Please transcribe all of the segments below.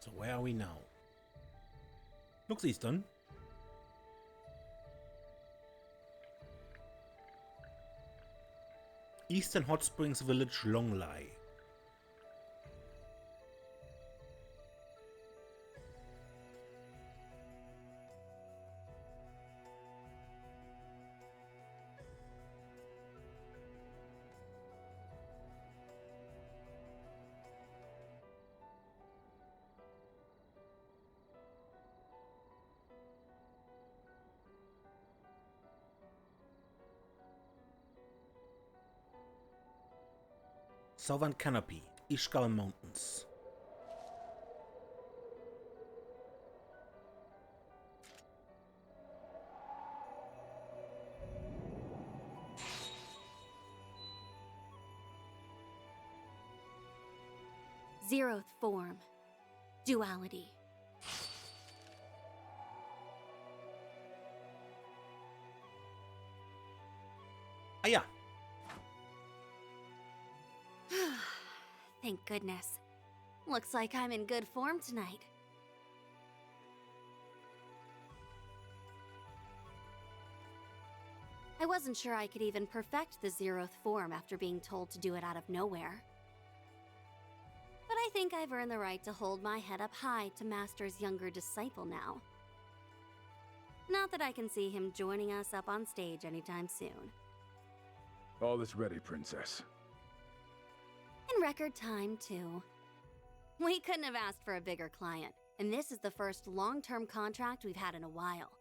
So where are we now? Looks eastern. Eastern Hot Springs Village, Longley. Southern Canopy, Ishgal Mountains. Zeroth form. Duality. Ah ja. Thank goodness. Looks like I'm in good form tonight. I wasn't sure I could even perfect the Zeroth form after being told to do it out of nowhere. But I think I've earned the right to hold my head up high to Master's younger disciple now. Not that I can see him joining us up on stage anytime soon. All is ready, Princess. In record time, too. We couldn't have asked for a bigger client, and this is the first long-term contract we've had in a while.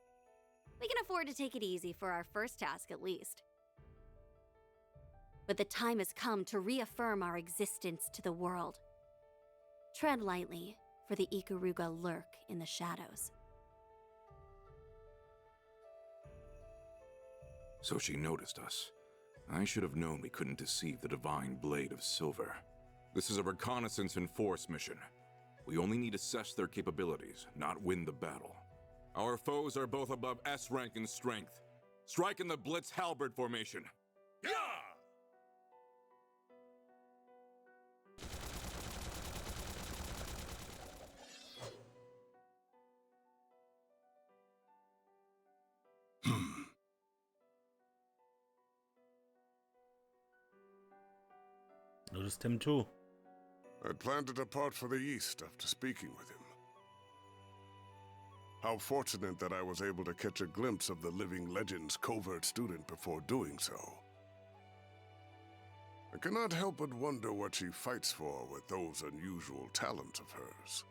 We can afford to take it easy for our first task, at least. But the time has come to reaffirm our existence to the world. Tread lightly, for the Ikaruga lurk in the shadows. So she noticed us. I should have known we couldn't deceive the Divine Blade of Silver. This is a reconnaissance and force mission. We only need to assess their capabilities, not win the battle. Our foes are both above S rank in strength. Strike in the Blitz Halberd formation. Yeah! Noticed him too. I plan to depart for the east after speaking with him. How fortunate that I was able to catch a glimpse of the Living Legends covert student before doing so. I cannot help but wonder what she fights for with those unusual talents of hers.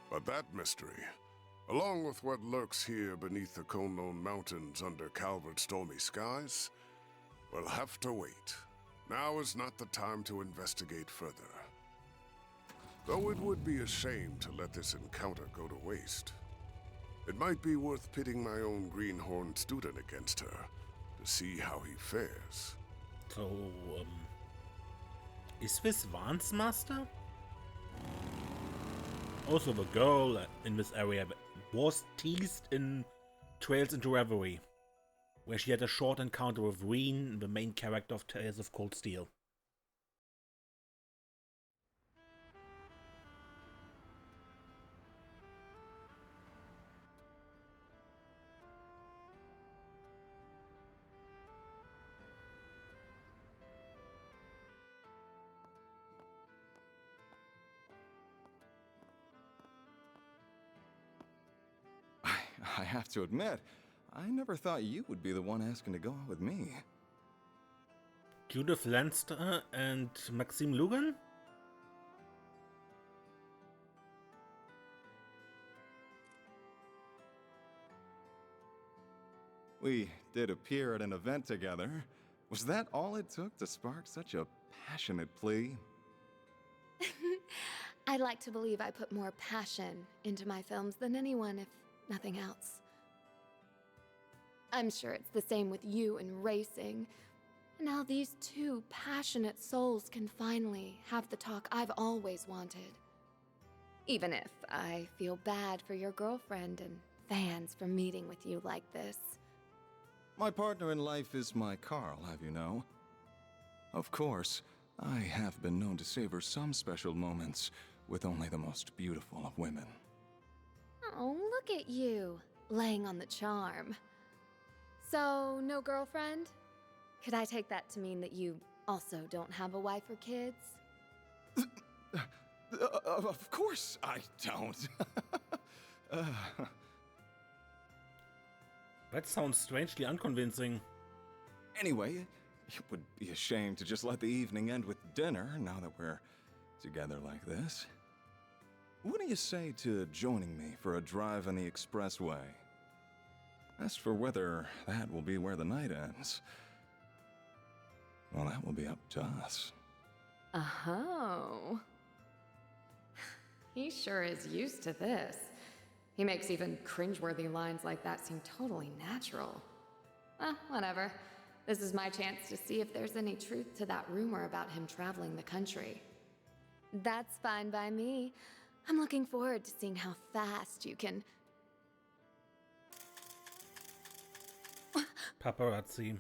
But that mystery, along with what lurks here beneath the Konon Mountains under Calvert's stormy skies, will have to wait. Now is not the time to investigate further. Though it would be a shame to let this encounter go to waste. It might be worth pitting my own greenhorn student against her, to see how he fares. So, is this Vance Master? Also, the girl in this area was teased in Trails into Reverie, where she had a short encounter with Reen, the main character of Tales of Cold Steel. I have to admit, I never thought you would be the one asking to go out with me. Judith Lanster and Maxime Lugan? We did appear at an event together. Was that all it took to spark such a passionate plea? I'd like to believe I put more passion into my films than anyone, if nothing else. I'm sure it's the same with you and racing. And how these two passionate souls can finally have the talk I've always wanted. Even if I feel bad for your girlfriend and fans for meeting with you like this. My partner in life is my Carl, have you know? Of course, I have been known to savor some special moments with only the most beautiful of women. Oh, look at you, laying on the charm. So, no girlfriend? Could I take that to mean that you also don't have a wife or kids? Of course I don't. That sounds strangely unconvincing. Anyway, it would be a shame to just let the evening end with dinner now that we're together like this. What do you say to joining me for a drive on the expressway? As for whether that will be where the night ends, well, that will be up to us. Oh. He sure is used to this. He makes even cringeworthy lines like that seem totally natural. Whatever. This is my chance to see if there's any truth to that rumor about him traveling the country. That's fine by me. I'm looking forward to seeing how fast you can... Paparazzi.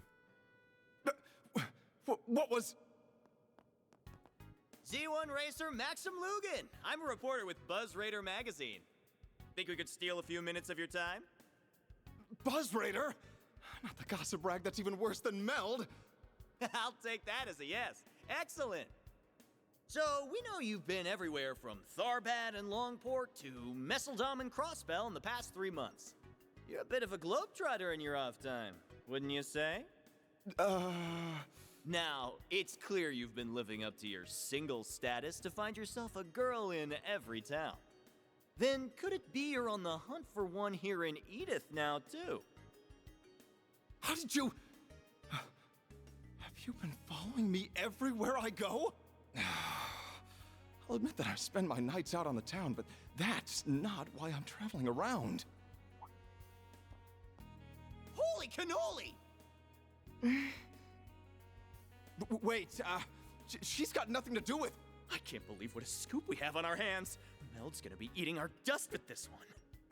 What was... Z1 Racer Maxim Lugan! I'm a reporter with Buzz Raider magazine. Think we could steal a few minutes of your time? Buzz Raider? Not the gossip rag that's even worse than Meld. I'll take that as a yes. Excellent! So, we know you've been everywhere from Tharbad and Longport to Messeldom and Crossbell in the past 3 months. You're a bit of a globetrotter in your off time, wouldn't you say? Now, it's clear you've been living up to your single status to find yourself a girl in every town. Then could it be you're on the hunt for one here in Edith now, too? How did you... Have you been following me everywhere I go? I'll admit that I spend my nights out on the town, but that's not why I'm traveling around. Holy cannoli! Wait, she's got nothing to do with... I can't believe what a scoop we have on our hands. Meld's gonna be eating our dust with this one.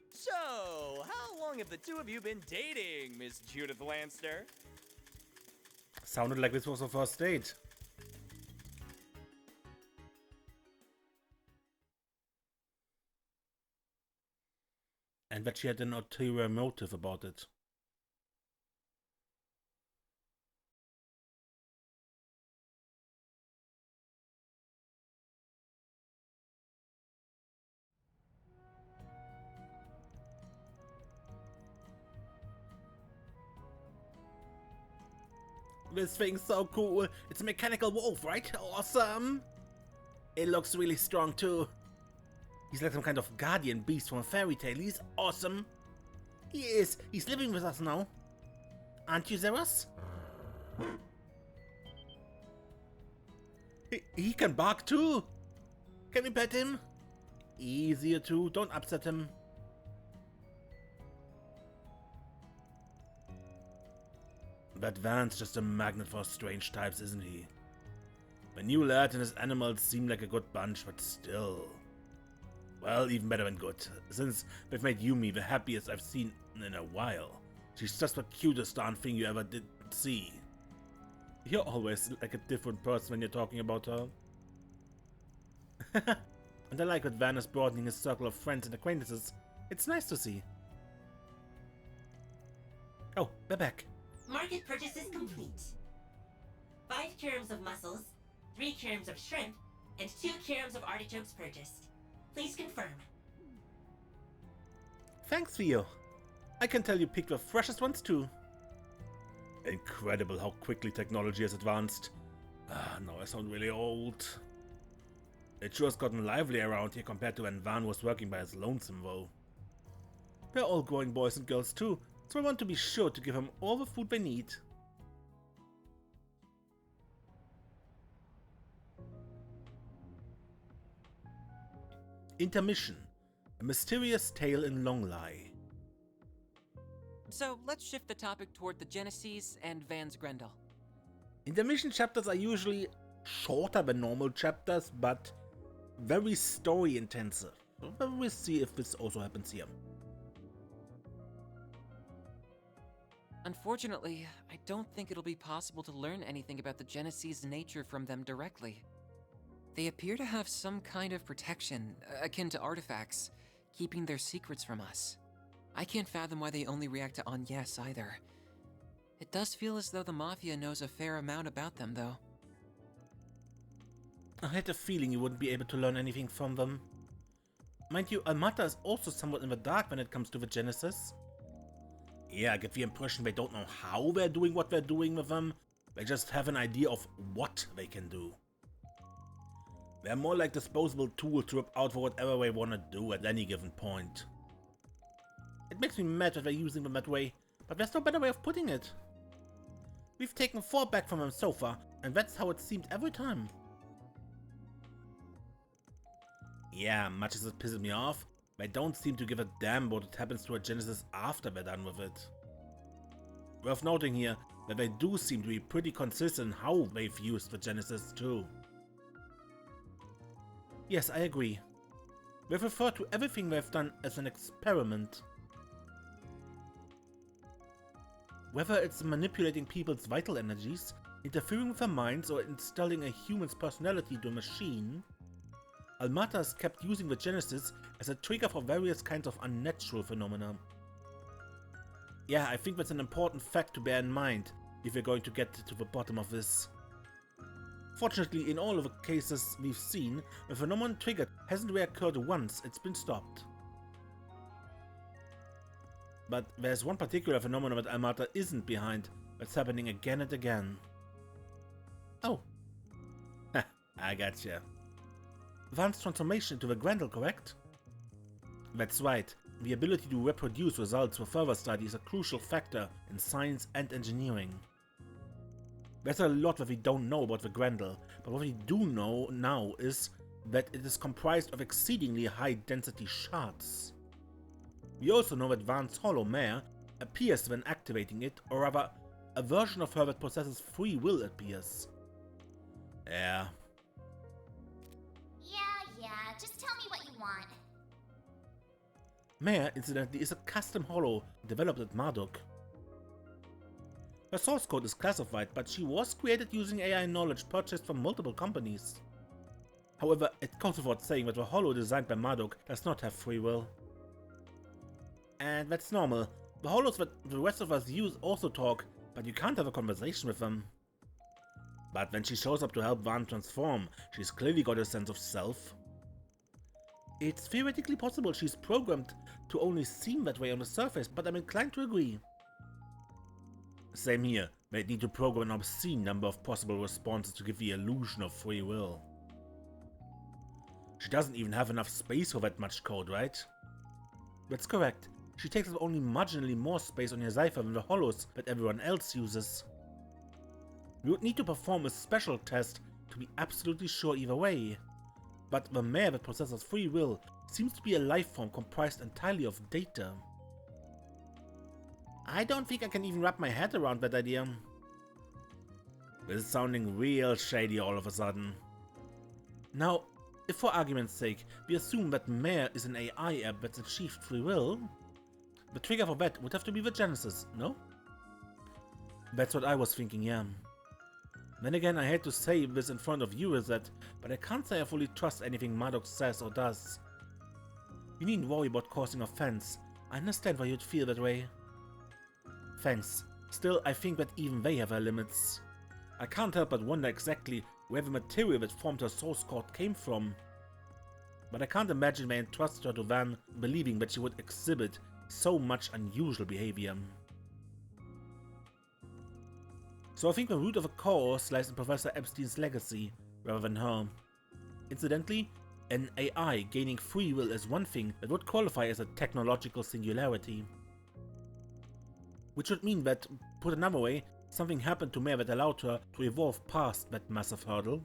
So, how long have the two of you been dating, Miss Judith Lanster? Sounded like this was a first date. And that she had an ulterior motive about it. This thing's so cool. It's a mechanical wolf, right? Awesome. It looks really strong too. He's like some kind of guardian beast from a fairy tale. He's awesome. He is. He's living with us now. Aren't you, Zeros? He can bark too. Can we pet him? Easier too. Don't upset him. That Van's just a magnet for strange types, isn't he? The new lad and his animals seem like a good bunch, but still... Well, even better than good, since they've made Yumi the happiest I've seen in a while. She's just the cutest darn thing you ever did see. You're always like a different person when you're talking about her. And I like that Van is broadening his circle of friends and acquaintances. It's nice to see. Oh, they're back. Market purchase is complete. 5 kilograms of mussels, 3 kilograms of shrimp, and 2 kilograms of artichokes purchased. Please confirm. Thanks, Theo. I can tell you picked the freshest ones too. Incredible how quickly technology has advanced. Now I sound really old. It sure has gotten lively around here compared to when Van was working by his lonesome though. They're all growing boys and girls too, so I want to be sure to give them all the food they need. Intermission. A mysterious tale in Longlie. So let's shift the topic toward the Genesis and Van's Grendel. Intermission chapters are usually shorter than normal chapters, but very story intensive. We'll see if this also happens here. Unfortunately, I don't think it'll be possible to learn anything about the Genesee's nature from them directly. They appear to have some kind of protection, akin to artifacts, keeping their secrets from us. I can't fathom why they only react to yes either. It does feel as though the Mafia knows a fair amount about them, though. I had a feeling you wouldn't be able to learn anything from them. Mind you, Almata is also somewhat in the dark when it comes to the Genesis. Yeah, I get the impression they don't know how they're doing what they're doing with them. They just have an idea of what they can do. They're more like disposable tools to rip out for whatever they want to do at any given point. It makes me mad that they're using them that way, but there's no better way of putting it. We've taken 4 back from them so far, and that's how it seemed every time. Yeah, much as it pisses me off, they don't seem to give a damn what happens to a Genesis after they're done with it. Worth noting here that they do seem to be pretty consistent in how they've used the Genesis too. Yes, I agree. They've referred to everything they've done as an experiment. Whether it's manipulating people's vital energies, interfering with their minds, or installing a human's personality to a machine, Almata has kept using the Genesis as a trigger for various kinds of unnatural phenomena. Yeah, I think that's an important fact to bear in mind if we're going to get to the bottom of this. Fortunately, in all of the cases we've seen, the phenomenon triggered hasn't reoccurred once it's been stopped. But there's one particular phenomenon that Almata isn't behind that's happening again and again. Oh. Ha, I gotcha. Van's transformation into the Grendel, correct? That's right. The ability to reproduce results for further study is a crucial factor in science and engineering. There's a lot that we don't know about the Grendel, but what we do know now is that it is comprised of exceedingly high-density shards. We also know that Van's hollow mare appears when activating it, or rather, a version of her that possesses free will appears. Yeah. Yeah, just tell me what you want. Mare, incidentally, is a custom hollow developed at Marduk. Her source code is classified, but she was created using AI knowledge purchased from multiple companies. However, it goes without saying that the hollow designed by Marduk does not have free will. And that's normal. The hollows that the rest of us use also talk, but you can't have a conversation with them. But when she shows up to help Van transform, she's clearly got a sense of self. It's theoretically possible she's programmed to only seem that way on the surface, but I'm inclined to agree. Same here, they'd need to program an obscene number of possible responses to give the illusion of free will. She doesn't even have enough space for that much code, right? That's correct. She takes up only marginally more space on your cipher than the hollows that everyone else uses. We would need to perform a special test to be absolutely sure either way. But the mare that possesses free will seems to be a life form comprised entirely of data. I don't think I can even wrap my head around that idea. This is sounding real shady all of a sudden. Now, if for argument's sake we assume that Mare is an AI app that's achieved free will, the trigger for that would have to be the Genesis, no? That's what I was thinking, yeah. Then again, I hate to say this in front of you, Reset, but I can't say I fully trust anything Marduk says or does. You needn't worry about causing offense. I understand why you'd feel that way. Thanks. Still, I think that even they have their limits. I can't help but wonder exactly where the material that formed her source code came from. But I can't imagine they entrusted her to Van, believing that she would exhibit so much unusual behavior. So I think the root of the cause lies in Professor Epstein's legacy, rather than her. Incidentally, an AI gaining free will is one thing that would qualify as a technological singularity. Which would mean that, put another way, something happened to Mare that allowed her to evolve past that massive hurdle.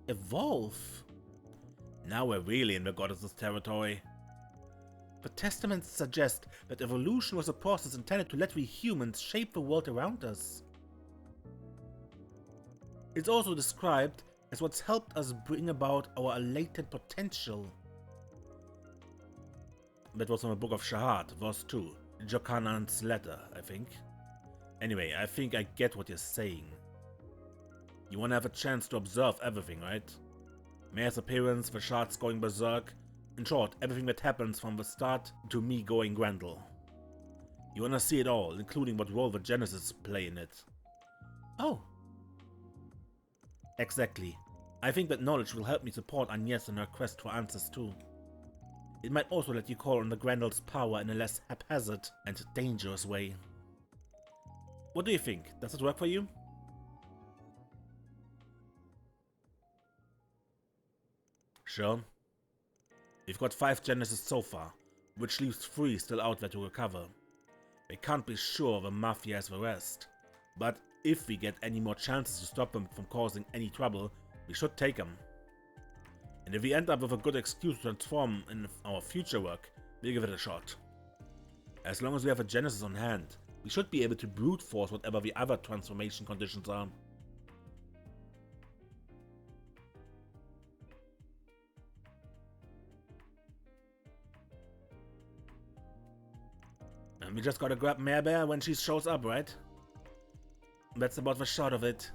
Evolve? Now we're really in the goddess's territory. The testaments suggest that evolution was a process intended to let we humans shape the world around us. It's also described as what's helped us bring about our latent potential. That was from the Book of Shahad, verse 2. Jokanan's letter, I think. Anyway, I think I get what you're saying. You wanna have a chance to observe everything, right? Mayor's appearance, the shards going berserk, in short, everything that happens from the start to me going Grendel. You wanna see it all, including what role the Genesis play in it. Oh. Exactly. I think that knowledge will help me support Agnes in her quest for answers too. It might also let you call on the Grendel's power in a less haphazard and dangerous way. What do you think? Does it work for you? Sure. We've got 5 Genesis so far, which leaves 3 still out there to recover. We can't be sure the Mafia has the rest, but if we get any more chances to stop them from causing any trouble, we should take them. And if we end up with a good excuse to transform in our future work, we'll give it a shot. As long as we have a Genesis on hand, we should be able to brute force whatever the other transformation conditions are. And we just gotta grab Mare Bear when she shows up, right? That's about the shot of it.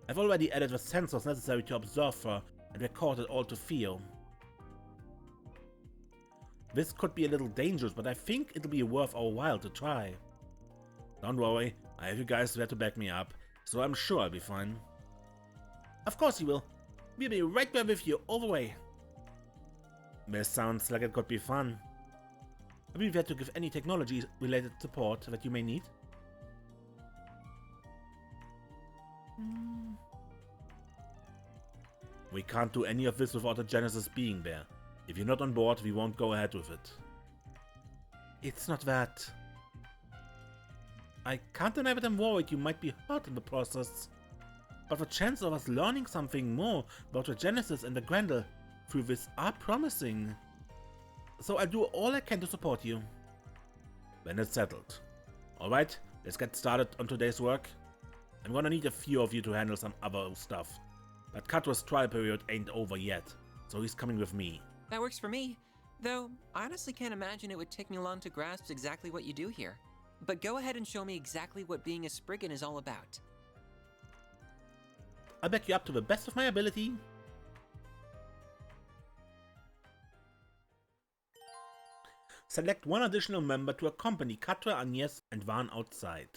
I've already added the sensors necessary to observe her and record it all to Theo. This could be a little dangerous, but I think it'll be worth our while to try. Don't worry, I have you guys there to back me up, so I'm sure I'll be fine. Of course you will. We'll be right there with you all the way. This sounds like it could be fun. I'll be there to give any technology-related support that you may need. We can't do any of this without the Genesis being there. If you're not on board, we won't go ahead with it. It's not that. I can't deny that I'm worried you might be hurt in the process. But the chances of us learning something more about the Genesis and the Grendel through this are promising. So I'll do all I can to support you. Then it's settled. Alright, let's get started on today's work. I'm gonna need a few of you to handle some other stuff. But Katra's trial period ain't over yet, so he's coming with me. That works for me. Though, I honestly can't imagine it would take me long to grasp exactly what you do here. But go ahead and show me exactly what being a Spriggan is all about. I'll back you up to the best of my ability. Select one additional member to accompany Katra, Agnes, and Van outside.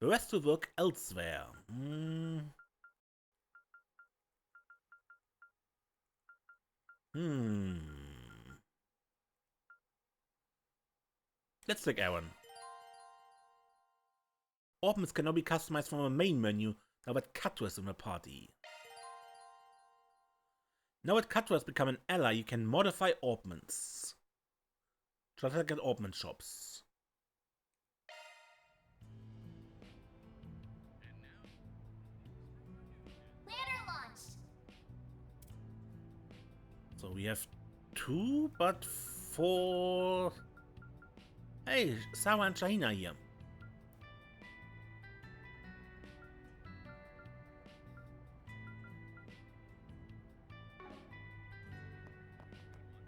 The rest will work elsewhere. Let's take Aaron. Orphans can now be customized from a main menu now that Katra is in the party. Now that Katra has become an ally, you can modify ornaments. Just like at ornament shops. Ladder launched. So we have 2, but 4. Hey, Sarah and Shahina here.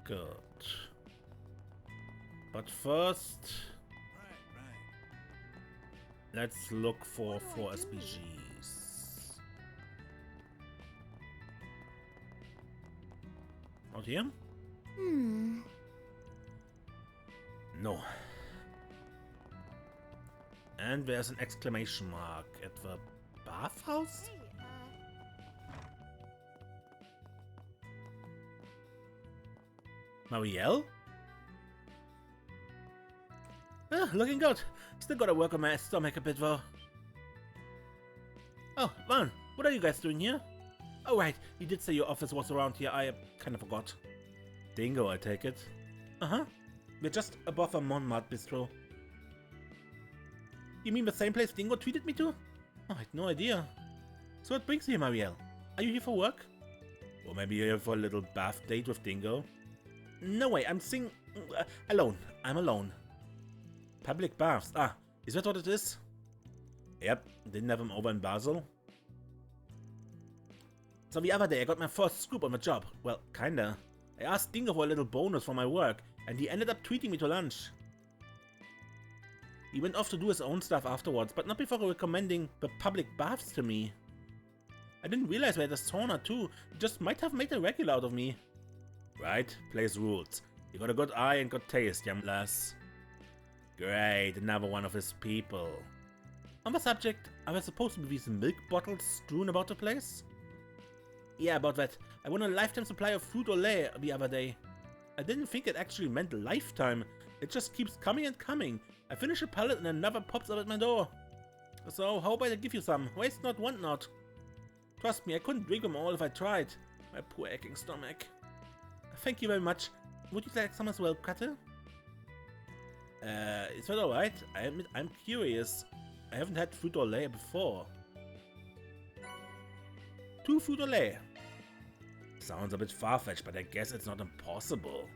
Good. But first, let's look for 4 SPGs. Not here? No. And there's an exclamation mark at the bathhouse? Marielle? Looking good. Still gotta work on my stomach a bit though. Oh, Van, what are you guys doing here? Oh right, you did say your office was around here, I kinda forgot. Dingo, I take it. Uh-huh. We're just above a Montmartre bistro. You mean the same place Dingo treated me to? Oh, I had no idea. So what brings you here, Marielle? Are you here for work? Or maybe you're here for a little bath date with Dingo? No way, I'm alone. I'm alone. Public baths. Ah, is that what it is? Yep, didn't have him over in Basel. So the other day I got my first scoop on the job. Well, kinda. I asked Dingo for a little bonus for my work, and he ended up treating me to lunch. He went off to do his own stuff afterwards, but not before recommending the public baths to me. I didn't realize we had a sauna too. He just might have made a regular out of me. Right, place rules. You got a good eye and good taste, young lass. Great, another one of his people. On the subject, are there supposed to be these milk bottles strewn about the place? Yeah, about that. I won a lifetime supply of fruit au lait the other day. I didn't think it actually meant lifetime. It just keeps coming and coming. I finish a pallet and another pops up at my door. So, how about I give you some? Waste not, want not. Trust me, I couldn't drink them all if I tried. My poor aching stomach. Thank you very much. Would you like some as well, Cutter? Is that alright? I'm curious. I haven't had fruit au lait before. 2 fruit au lait. Sounds a bit far-fetched, but I guess it's not impossible.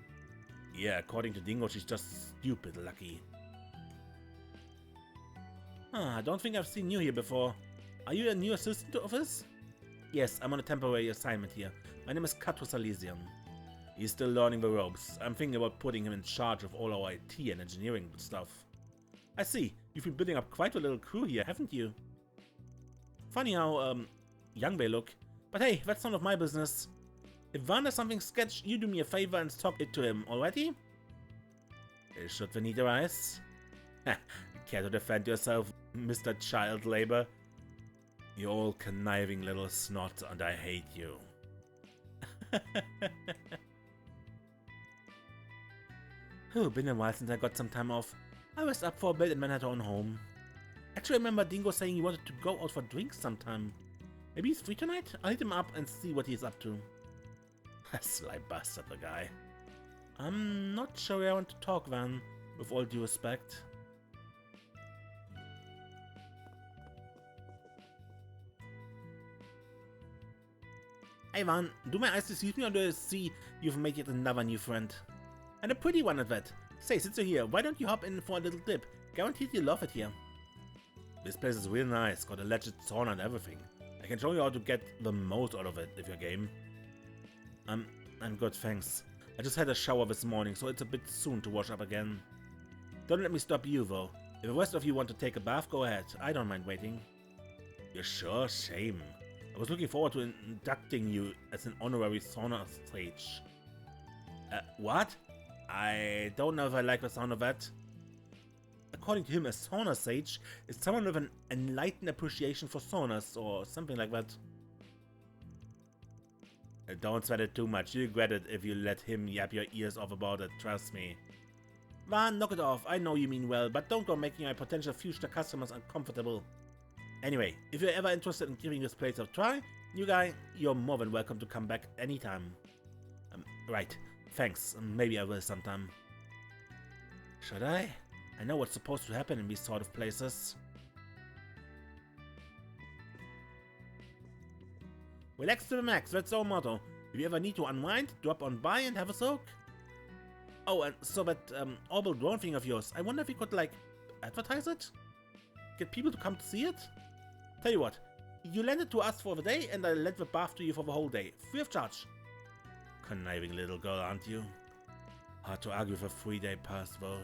Yeah, according to Dingo, she's just stupid lucky. I don't think I've seen you here before. Are you a new assistant to office? Yes, I'm on a temporary assignment here. My name is Kato Salesian. He's still learning the ropes. I'm thinking about putting him in charge of all our IT and engineering stuff. I see. You've been building up quite a little crew here, haven't you? Funny how, young they look. But hey, that's none of my business. If Van has something sketched, you do me a favor and talk it to him, alrighty? Should the need arise? Care to defend yourself, Mr. Child Labor? You all conniving little snot, and I hate you. Been a while since I got some time off. I was up for a bit and then had on home. Actually, I remember Dingo saying he wanted to go out for drinks sometime. Maybe he's free tonight? I'll hit him up and see what he's up to. Sly bastard, the guy. I'm not sure I want to talk, Van, with all due respect. Hey Van, do my eyes deceive me, or do I see you've made yet another new friend? And a pretty one at that. Say, since you're here, why don't you hop in for a little dip? Guaranteed you'll love it here. This place is real nice, got a legit sauna and everything. I can show you how to get the most out of it, if you're game. I'm good, thanks. I just had a shower this morning, so it's a bit soon to wash up again. Don't let me stop you, though. If the rest of you want to take a bath, go ahead. I don't mind waiting. You're sure? Shame. I was looking forward to inducting you as an honorary sauna sage. What? I don't know if I like the sound of that. According to him, a sauna sage is someone with an enlightened appreciation for saunas, or something like that. Don't sweat it too much. You regret it if you let him yap your ears off about it, trust me. Van, knock it off. I know you mean well, but don't go making my potential future customers uncomfortable. Anyway, if you're ever interested in giving this place a try, new guy, you're more than welcome to come back anytime. Right. Thanks. Maybe I will sometime. Should I? I know what's supposed to happen in these sort of places. Relax to the max, that's our motto. If you ever need to unwind, drop on by and have a soak. Oh, and so that orbital drone thing of yours, I wonder if you could, like, advertise it? Get people to come to see it? Tell you what, you lend it to us for the day and I'll lend the bath to you for the whole day, free of charge. Conniving little girl, aren't you? Hard to argue with a 3-day pass, though.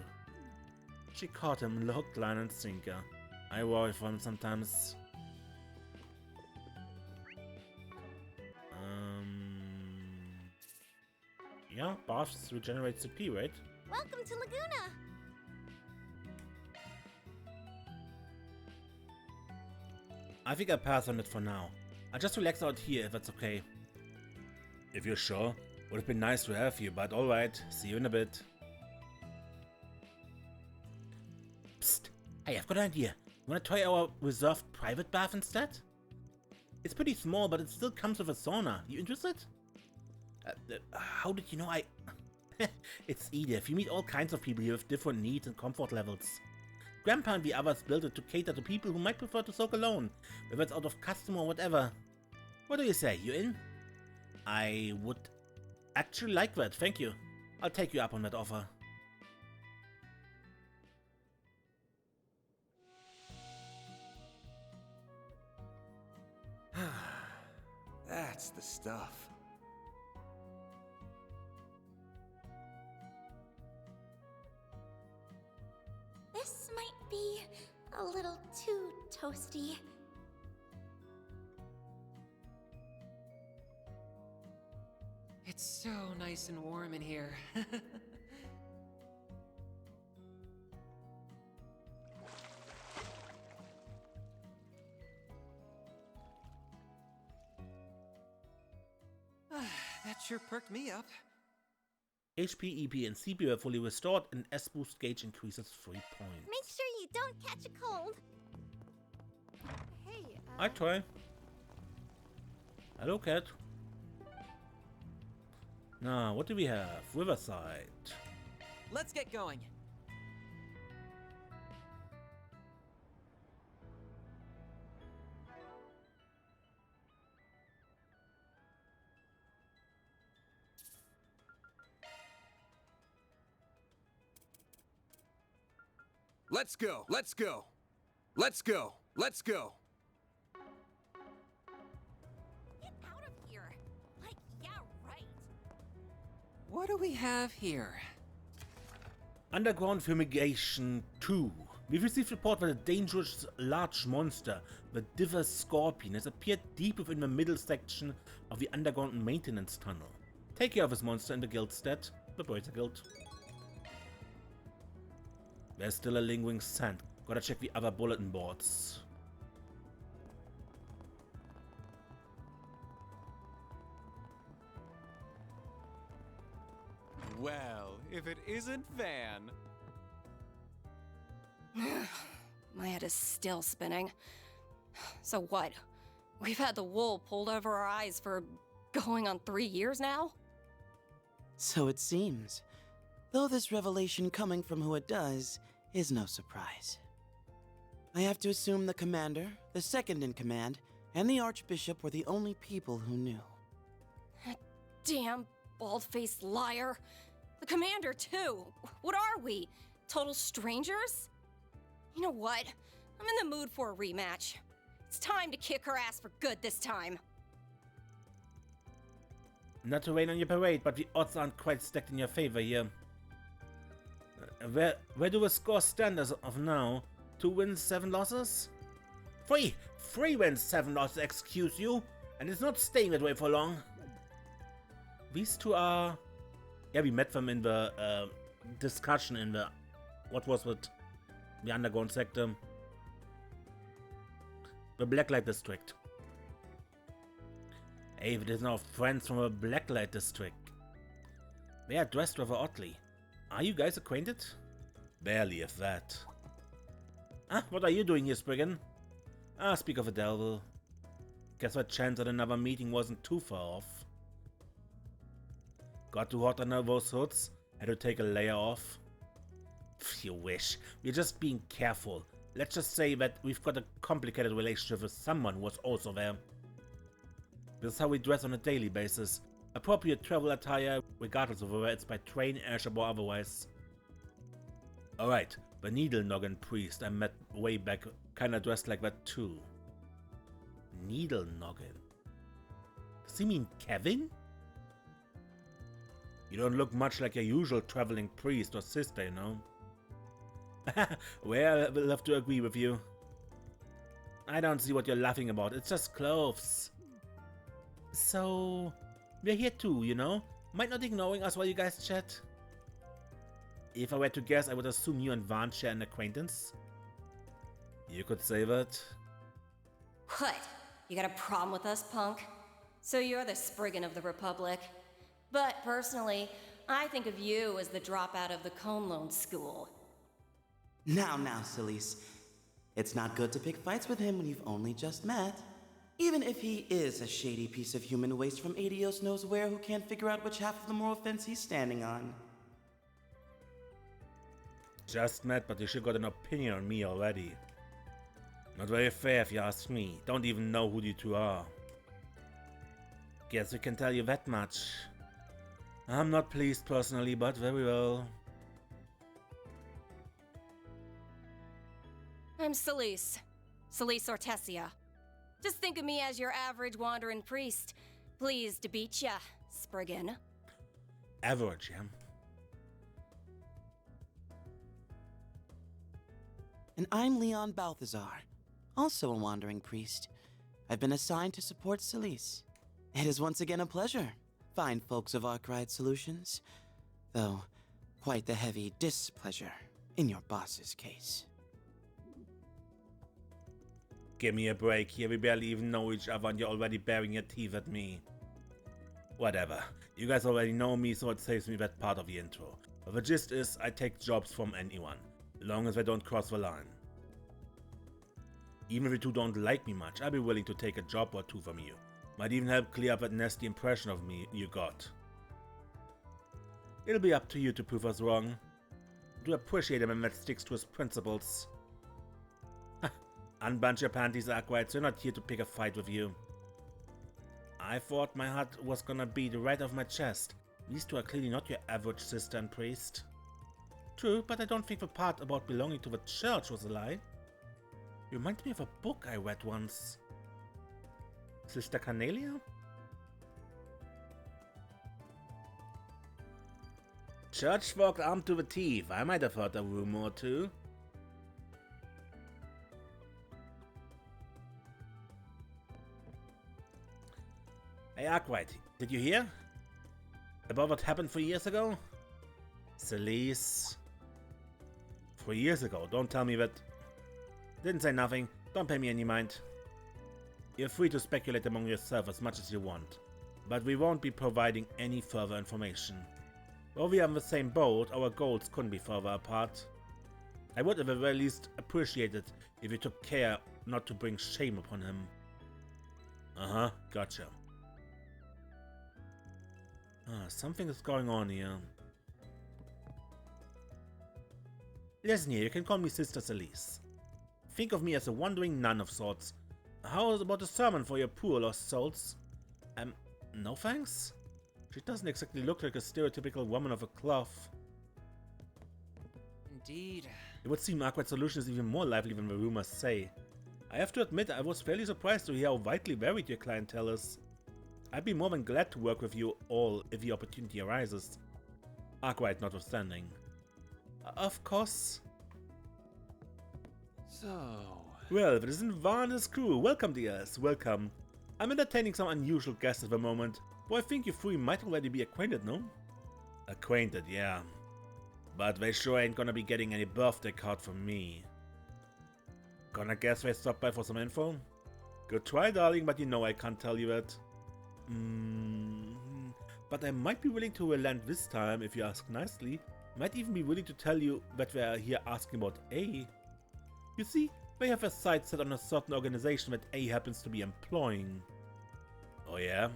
She caught him hook, line, and sinker. I worry for him sometimes. Yeah, baths regenerate CP, right? Welcome to Laguna! I think I'll pass on it for now. I'll just relax out here if that's okay. If you're sure. Would have been nice to have you, but alright. See you in a bit. Psst. Hey, I've got an idea. Wanna try our reserved private bath instead? It's pretty small, but it still comes with a sauna. You interested? How did you know I... It's Edith. You meet all kinds of people here with different needs and comfort levels. Grandpa and the others built it to cater to people who might prefer to soak alone, whether it's out of custom or whatever. What do you say? You in? I would actually like that, thank you. I'll take you up on that offer. That's the stuff. This might be toasty. It's so nice and warm in here. That sure perked me up. HP, EP, and CP are fully restored, and S-Boost gauge increases 3 points. Make sure you don't catch a cold. Hey, I try. Hello, cat. Now, what do we have? Riverside. Let's get going. Let's go! Let's go! Let's go! Let's go! Get out of here. Like, yeah, right. What do we have here? Underground Fumigation 2. We've received report that a dangerous large monster, the Diver Scorpion, has appeared deep within the middle section of the underground maintenance tunnel. Take care of this monster in the guildstead, the Bracer Guild. There's still a lingering scent. Gotta check the other bulletin boards. Well, if it isn't Van. My head is still spinning. So what? We've had the wool pulled over our eyes for going on 3 years now? So it seems. Though this revelation coming from who it does is no surprise. I have to assume the commander, the second in command, and the archbishop were the only people who knew. That damn bald-faced liar. The commander, too. What are we? Total strangers? You know what? I'm in the mood for a rematch. It's time to kick her ass for good this time. Not to rain on your parade, but the odds aren't quite stacked in your favor here. Where do the scores stand as of now? 2 wins, 7 losses? 3 wins, 7 losses, excuse you. And it's not staying that way for long. These two are... Yeah, we met them in the discussion in the... What was it? The underground sector. The Blacklight District. Hey, it is now friends from the Blacklight District. They are dressed rather oddly. Are you guys acquainted? Barely, if that. Ah, what are you doing here, Spriggan? Ah, speak of the devil. Guess what chance at another meeting wasn't too far off. Got too hot under those hoods? Had to take a layer off? Pff, you wish. We're just being careful. Let's just say that we've got a complicated relationship with someone who was also there. This is how we dress on a daily basis. Appropriate travel attire, regardless of whether it's by train, airship or otherwise. Alright, the Needle Noggin priest I met way back kinda dressed like that too. Needle Noggin? Does he mean Kevin? You don't look much like your usual traveling priest or sister, you know? Well, I will have to agree with you. I don't see what you're laughing about, it's just clothes. So... we're here too, you know? Might not ignoring us while you guys chat. If I were to guess, I would assume you and Van share an acquaintance. You could say that. What? You got a problem with us, punk? So you're the Spriggan of the Republic. But personally, I think of you as the dropout of the Conlone school. Now, Celise. It's not good to pick fights with him when you've only just met. Even if he is a shady piece of human waste from Adios knows where who can't figure out which half of the moral fence he's standing on. Just met, but you should got an opinion on me already. Not very fair if you ask me. Don't even know who you two are. Guess we can tell you that much. I'm not pleased personally, but very well. I'm Celise. Celise Ortesia. Just think of me as your average wandering priest. Pleased to beat ya, Spriggan. Average, yeah. And I'm Leon Balthazar. also a wandering priest. I've been assigned to support Celise. It is once again a pleasure, fine folks of Arkwright Solutions. Though, quite the heavy displeasure in your boss's case. Give me a break here, we barely even know each other and you're already baring your teeth at me. Whatever, you guys already know me, so it saves me that part of the intro. But the gist is, I take jobs from anyone, as long as they don't cross the line. Even if you two don't like me much, I'll be willing to take a job or two from you. Might even help clear up that nasty impression of me you got. It'll be up to you to prove us wrong. I do appreciate a man that sticks to his principles. Unbunch your panties, Arkwright, so we're not here to pick a fight with you. I thought my heart was gonna beat right off my chest. These two are clearly not your average sister and priest. True, but I don't think the part about belonging to the church was a lie. You remind me of a book I read once. Sister Carnelia? Church folk armed to the teeth. I might have heard a rumor or two. Hey Arkwright, did you hear? About what happened 3 years ago? Celise. 3 years ago, don't tell me that. Didn't say nothing, don't pay me any mind. You're free to speculate among yourself as much as you want, but we won't be providing any further information. Though we are in the same boat, our goals couldn't be further apart. I would at the very least appreciate it if you took care not to bring shame upon him. Uh-huh, gotcha. Something is going on here. Listen here, you can call me Sister Celise. Think of me as a wandering nun of sorts. How about a sermon for your poor lost souls? No thanks? She doesn't exactly look like a stereotypical woman of a cloth. Indeed. It would seem Arkwright Solution is even more lively than the rumors say. I have to admit, I was fairly surprised to hear how widely varied your clientele is. I'd be more than glad to work with you all if the opportunity arises. Arkwright notwithstanding. Of course. So... Well, if it isn't Varner's crew, welcome dears, welcome. I'm entertaining some unusual guests at the moment, but I think you three might already be acquainted, no? Acquainted, yeah. But they sure ain't gonna be getting any birthday card from me. Gonna guess they stopped by for some info? Good try, darling, but you know I can't tell you that. But I might be willing to relent this time if you ask nicely. Might even be willing to tell you that they are here asking about A. You see, they have a sight set on a certain organization that A happens to be employing. Oh yeah?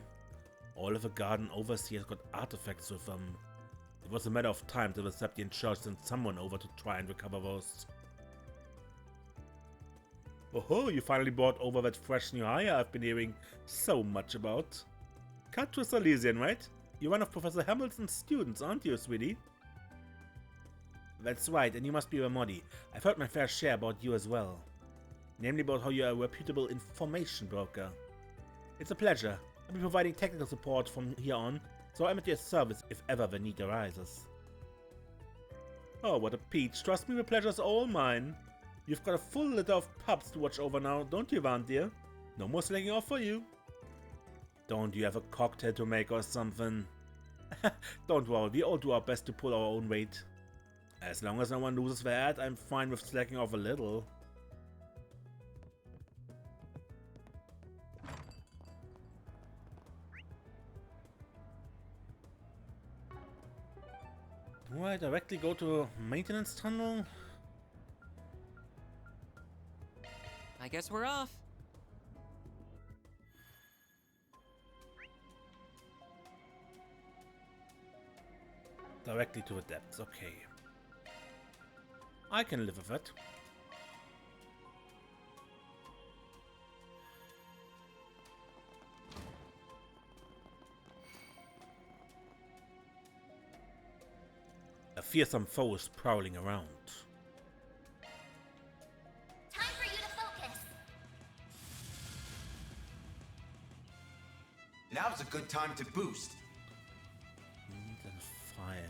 All of the garden overseers got artifacts with them. It was a matter of time till the Septian Church sent someone over to try and recover those. Oh, you finally brought over that fresh new hire I've been hearing so much about. Cut to Salesian, right? You're one of Professor Hamilton's students, aren't you, sweetie? That's right, and you must be Ramodi. I've heard my fair share about you as well. Namely about how you're a reputable information broker. It's a pleasure. I'll be providing technical support from here on, so I'm at your service if ever the need arises. Oh, what a peach. Trust me, the pleasure's all mine. You've got a full litter of pups to watch over now, don't you, Van dear? No more slacking off for you. Don't you have a cocktail to make or something? Don't worry, we all do our best to pull our own weight. As long as no one loses their head, I'm fine with slacking off a little. Do I directly go to maintenance tunnel? I guess we're off. Directly to the depths, okay. I can live with it. A fearsome foe is prowling around. Time for you to focus. Now's a good time to boost. And fire.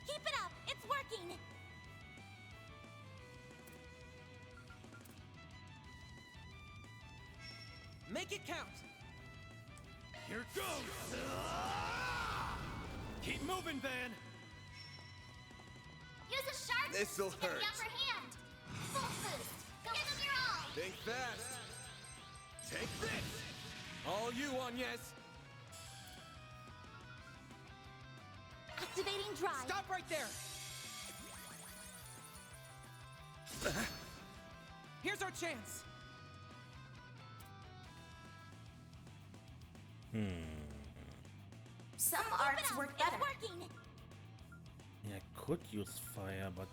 Keep it up. It's working. Make it count! Here goes! Keep moving, Van! Use a sharp This'll boost to get hurt. the upper hand. Full boost. Go give them your all. Think fast! Take this! All you, Agnes! Activating drive. Stop right there! Here's our chance! Some arts work better. It's working. Yeah, I could use fire, but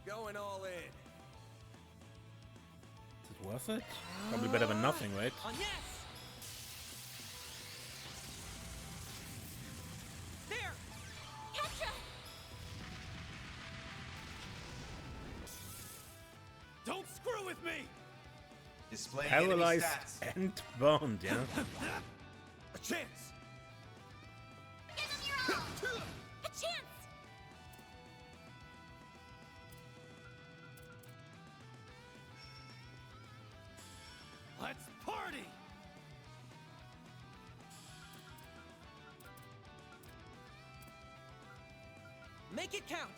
Going all in. is it worth it? Probably better than nothing, right? Agnes! There! Petra! Don't screw with me! Displaying enemy Paralyzed stats. and bound, yeah. A chance! Give them your all. A chance. Let's party! Make it count!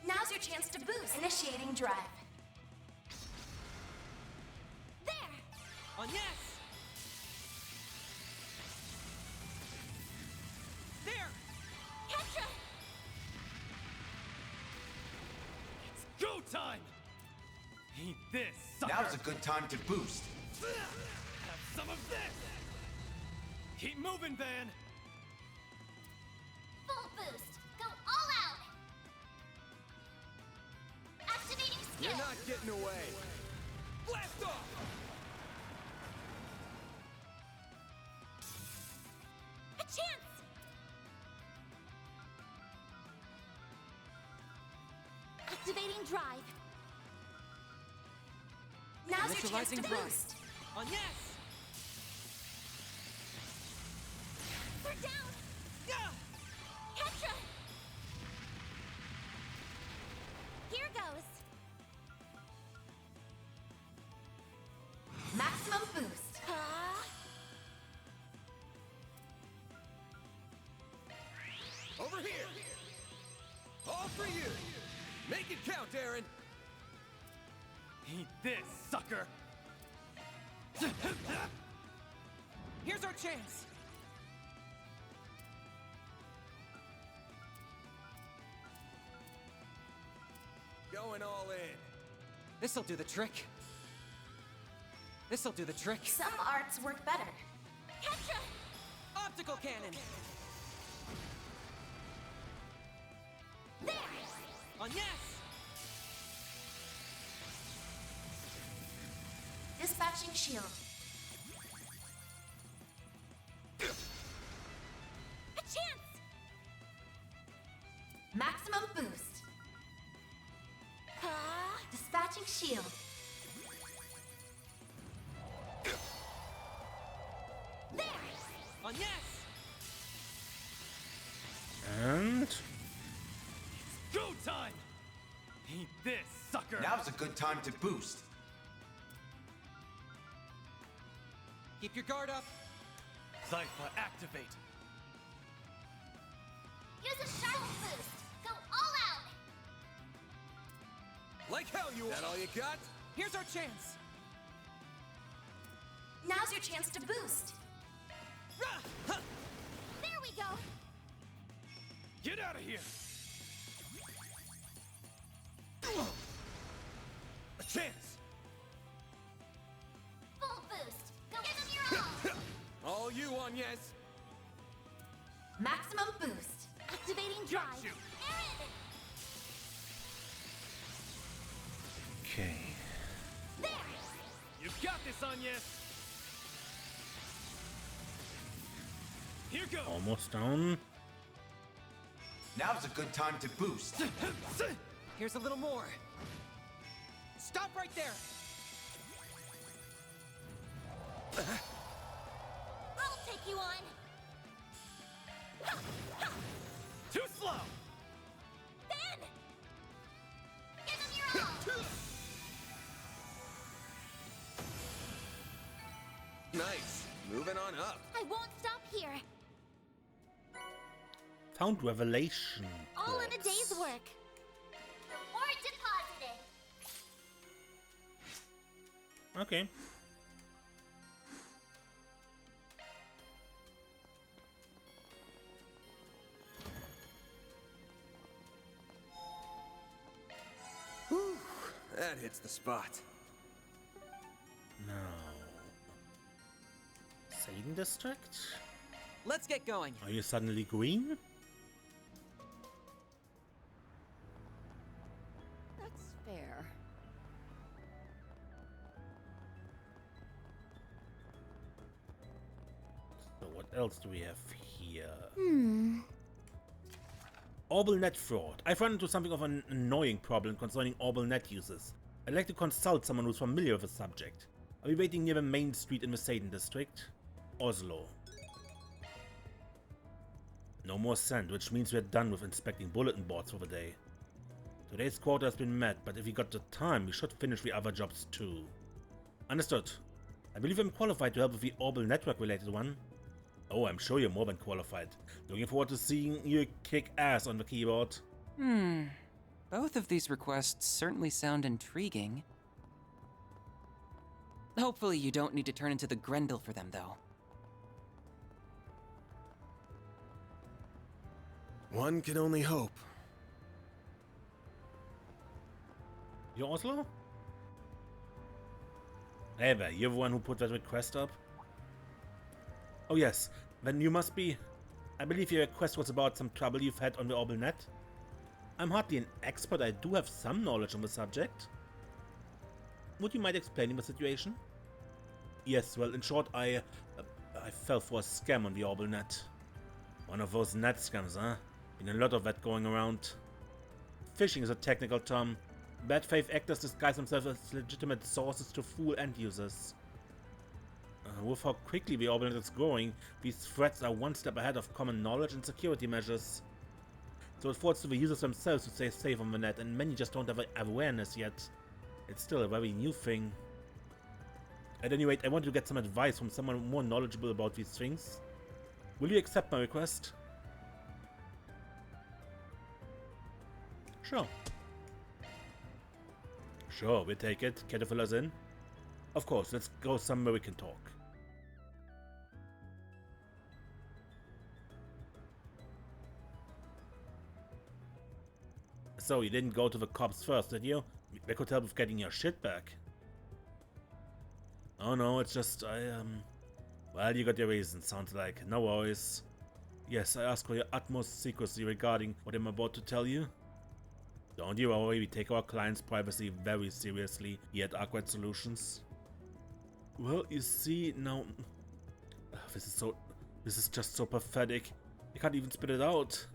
Now's your chance to boost. Initiating drive. There. Agnes! There! Petra. It's go time! Eat this, sucker! Now's a good time to boost. Have some of this! Keep moving, Van! Full boost. Go all out. Activating skill. You're not getting away! Blast off! A chance. Activating drive. Now's your chance to Initializing drive. boost. Agnes! We're down. Yeah! Petra. Here goes. Maximum boost. Over here! All for you! Make it count, Aaron! Eat this, sucker! Here's our chance! Going all in. This'll do the trick. This'll do the trick. Some arts work better. Petra. Optical cannon! There. Agnes! Dispatching shield. A chance. Maximum boost. Dispatching shield. There. Agnes! And Go time! Eat this, sucker! Now's a good time to boost. Keep your guard up. Zypha, activate. Use a sharp boost. Go all out. Like hell you are. That all you got? Here's our chance. Now's your chance to boost. Rah! Huh! There we go. Get out of here! A chance! Full boost. Go give them your all. All you, Agnes! Maximum boost. Activating drive. Got you. Aaron. okay. There. You've got this, Agnes! Here goes! Almost down. Now's a good time to boost. Here's a little more. Stop right there! I'll take you on. Too slow! Ben. Give them your Nice. Moving on up. I won't stop here. Found revelation. All in a quartz. day's work. Reward deposited. Okay. Whew, that hits the spot. Now. Satan District? Let's get going. Are you suddenly green? That's fair. So what else do we have here? Hmm. Orbital net fraud. I've run into something of an annoying problem concerning orbital net users. I'd like to consult someone who's familiar with the subject. Are we waiting near the main street in the Satan District? Oslo. No more sand, which means we're done with inspecting bulletin boards for the day. Today's quota has been met, but if we got the time, we should finish the other jobs too. Understood. I believe I'm qualified to help with the orbital network related one. Oh, I'm sure you're more than qualified. Looking forward to seeing you kick ass on the keyboard. Both of these requests certainly sound intriguing. Hopefully you don't need to turn into the Grendel for them, though. One can only hope. You Oslo? Eva, you're the one who put that request up? Oh yes, then you must be... I believe your request was about some trouble you've had on the orbital net. I'm hardly an expert, I do have some knowledge on the subject. Would you mind explaining the situation? Yes, well, in short, I fell for a scam on the orbital net. One of those net scams, huh? Been a lot of that going around. Phishing is a technical term. Bad faith actors disguise themselves as legitimate sources to fool end users. With how quickly the orbital net is growing, these threats are one step ahead of common knowledge and security measures. So it falls to the users themselves to stay safe on the net, and many just don't have awareness yet. It's still a very new thing. At any rate, I want to get some advice from someone more knowledgeable about these things. Will you accept my request? Sure. Sure, we'll take it. Care to fill us in? Of course, let's go somewhere we can talk. So, you didn't go to the cops first, did you? They could help with getting your shit back. Oh no, it's just, well, you got your reasons, sounds like. No worries. Yes, I ask for your utmost secrecy regarding what I'm about to tell you. Don't you worry, we take our clients' privacy very seriously here at Awkward Solutions. Well, you see, now... This is just so pathetic. I can't even spit it out.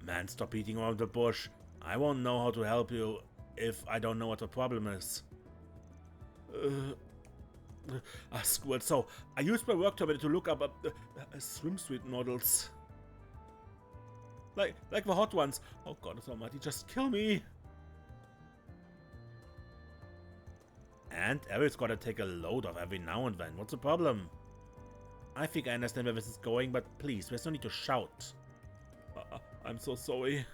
Man, stop beating around the bush. I won't know how to help you if I don't know what the problem is. Screw it. So, I used my work terminal to look up swimsuit models. Like the hot ones. Oh God almighty, just kill me. And Eric's gotta take a load off every now and then. What's the problem? I think I understand where this is going, but please, there's no need to shout. I'm so sorry.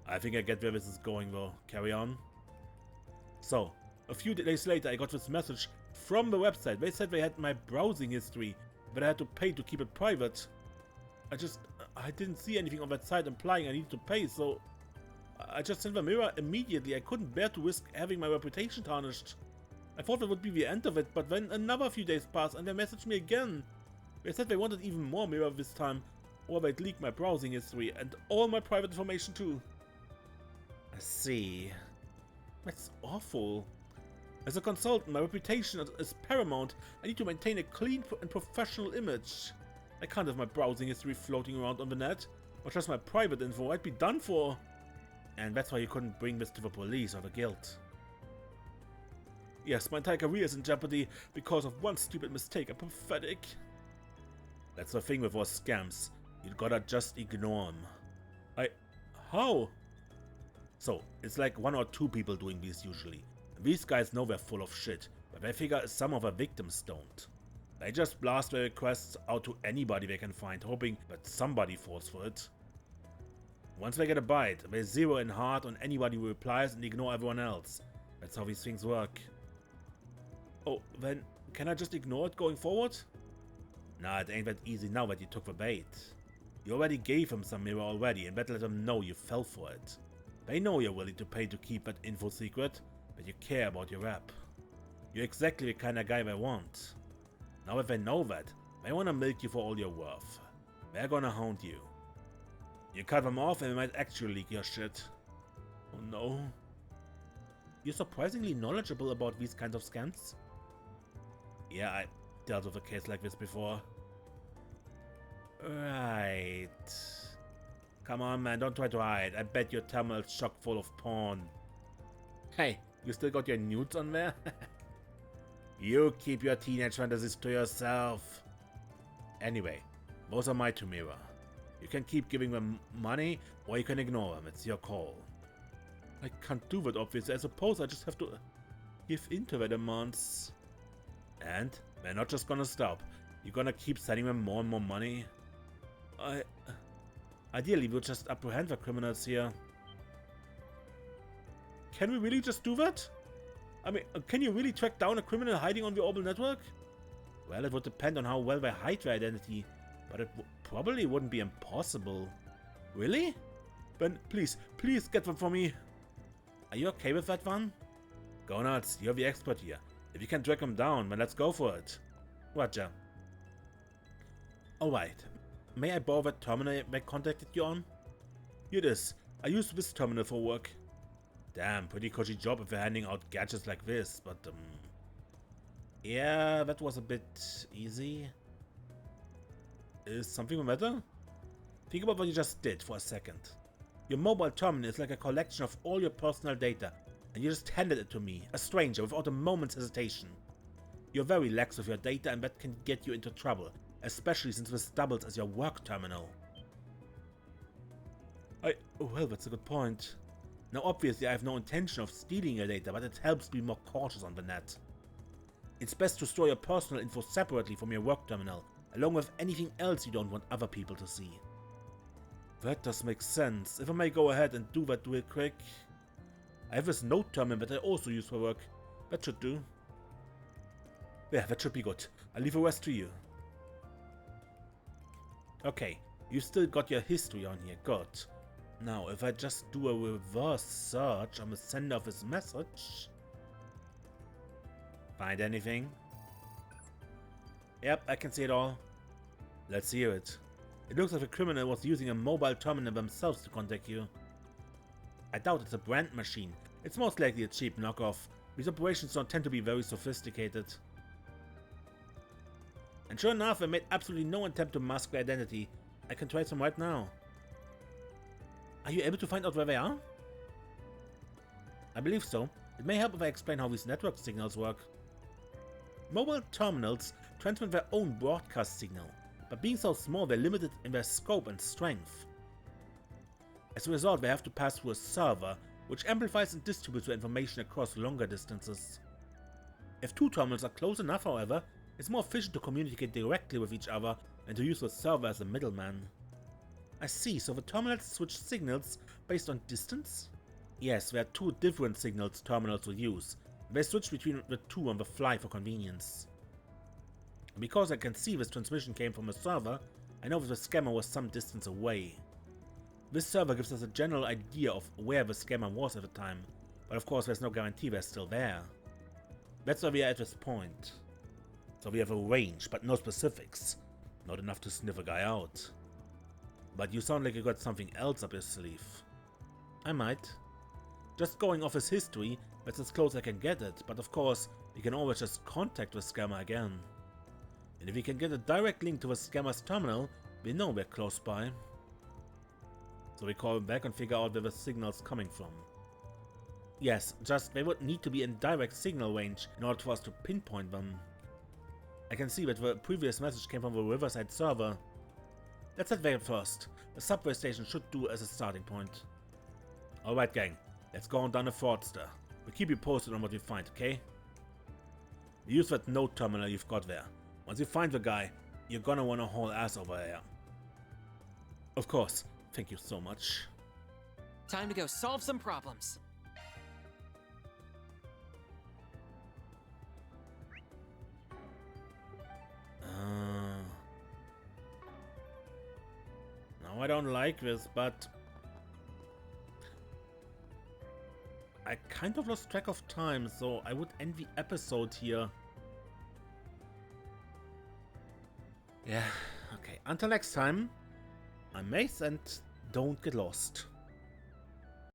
I think I get where this is going though. Carry on. So, a few days later I got this message from the website. They said they had my browsing history, but I had to pay to keep it private. I didn't see anything on that site implying I needed to pay, so I just sent the mirror immediately. I couldn't bear to risk having my reputation tarnished. I thought that would be the end of it, but then another few days passed and they messaged me again. They said they wanted even more mirror this time, or they'd leak my browsing history and all my private information too. I see. That's awful. As a consultant, my reputation is paramount. I need to maintain a clean and professional image. I can't have my browsing history floating around on the net, or just my private info. I'd be done for. And that's why you couldn't bring this to the police or the guild. Yes, my entire career is in jeopardy because of one stupid mistake. I'm pathetic. That's the thing with our scams. You gotta just ignore them. How? So, it's like 1 or 2 people doing these usually. And these guys know they're full of shit, but they figure some of the victims don't. They just blast their requests out to anybody they can find, hoping that somebody falls for it. Once they get a bite, they zero in hard on anybody who replies and ignore everyone else. That's how these things work. Oh, then can I just ignore it going forward? Nah, it ain't that easy now that you took the bait. You already gave them some mirror already, and better let them know you fell for it. They know you're willing to pay to keep that info secret, but you care about your rep. You're exactly the kind of guy they want. Now if they know that, they wanna milk you for all you're worth. They're gonna hound you. You cut them off and they might actually leak your shit. Oh no. You're surprisingly knowledgeable about these kinds of scams? Yeah, I dealt with a case like this before. Right. Come on, man, don't try to hide. I bet your terminal's chock full of porn. Hey, you still got your nudes on there? You keep your teenage fantasies to yourself. Anyway, those are my two mirror. You can keep giving them money, or you can ignore them. It's your call. I can't do that, obviously. I suppose I just have to give in to their demands. And they're not just gonna stop. You're gonna keep sending them more and more money. Ideally, we'll just apprehend the criminals here. Can we really just do that? I mean, can you really track down a criminal hiding on the Orbital network? Well, it would depend on how well they hide their identity, but it probably wouldn't be impossible. Really? Ben, please get them for me. Are you okay with that one? Go nuts, you're the expert here. If you can track them down, then let's go for it. Roger. Alright. May I borrow that terminal they contacted you on? Here it is. I use this terminal for work. Damn, pretty cushy job if they're handing out gadgets like this, but yeah, that was a bit easy. Is something the matter? Think about what you just did for a second. Your mobile terminal is like a collection of all your personal data, and you just handed it to me, a stranger, without a moment's hesitation. You're very lax with your data, and that can get you into trouble, especially since this doubles as your work terminal. Well, that's a good point. Now obviously I have no intention of stealing your data, but it helps be more cautious on the net. It's best to store your personal info separately from your work terminal, along with anything else you don't want other people to see. That does make sense. If I may go ahead and do that real quick. I have this note terminal that I also use for work. That should do. Yeah, that should be good. I'll leave the rest to you. Okay, you still got your history on here, good. Now, if I just do a reverse search on the sender of this message... Find anything? Yep, I can see it all. Let's hear it. It looks like the criminal was using a mobile terminal themselves to contact you. I doubt it's a brand machine. It's most likely a cheap knockoff. These operations don't tend to be very sophisticated. And sure enough, they made absolutely no attempt to mask their identity. I can trace them right now. Are you able to find out where they are? I believe so. It may help if I explain how these network signals work. Mobile terminals transmit their own broadcast signal, but being so small, they're limited in their scope and strength. As a result, they have to pass through a server, which amplifies and distributes the information across longer distances. If two terminals are close enough, however, it's more efficient to communicate directly with each other than to use the server as a middleman. I see, so the terminals switch signals based on distance? Yes, there are two different signals terminals will use. They switch between the two on the fly for convenience. And because I can see this transmission came from a server, I know that the scammer was some distance away. This server gives us a general idea of where the scammer was at the time, but of course there's no guarantee they're still there. That's why we are at this point. So we have a range, but no specifics. Not enough to sniff a guy out. But you sound like you got something else up your sleeve. I might. Just going off his history, that's as close as I can get it, but of course, we can always just contact the scammer again. And if we can get a direct link to the scammer's terminal, we know we're close by. So we call him back and figure out where the signal's coming from. Yes, just they would need to be in direct signal range in order for us to pinpoint them. I can see that the previous message came from the Riverside server. Let's head there first. The subway station should do as a starting point. Alright gang, let's go on down the Fraudster. We'll keep you posted on what we find, okay? Use that node terminal you've got there. Once you find the guy, you're gonna want to haul ass over there. Of course. Thank you so much. Time to go solve some problems. Now I don't like this, but I kind of lost track of time, so I would end the episode here. Yeah, okay. Until next time, I'm Mace and don't get lost.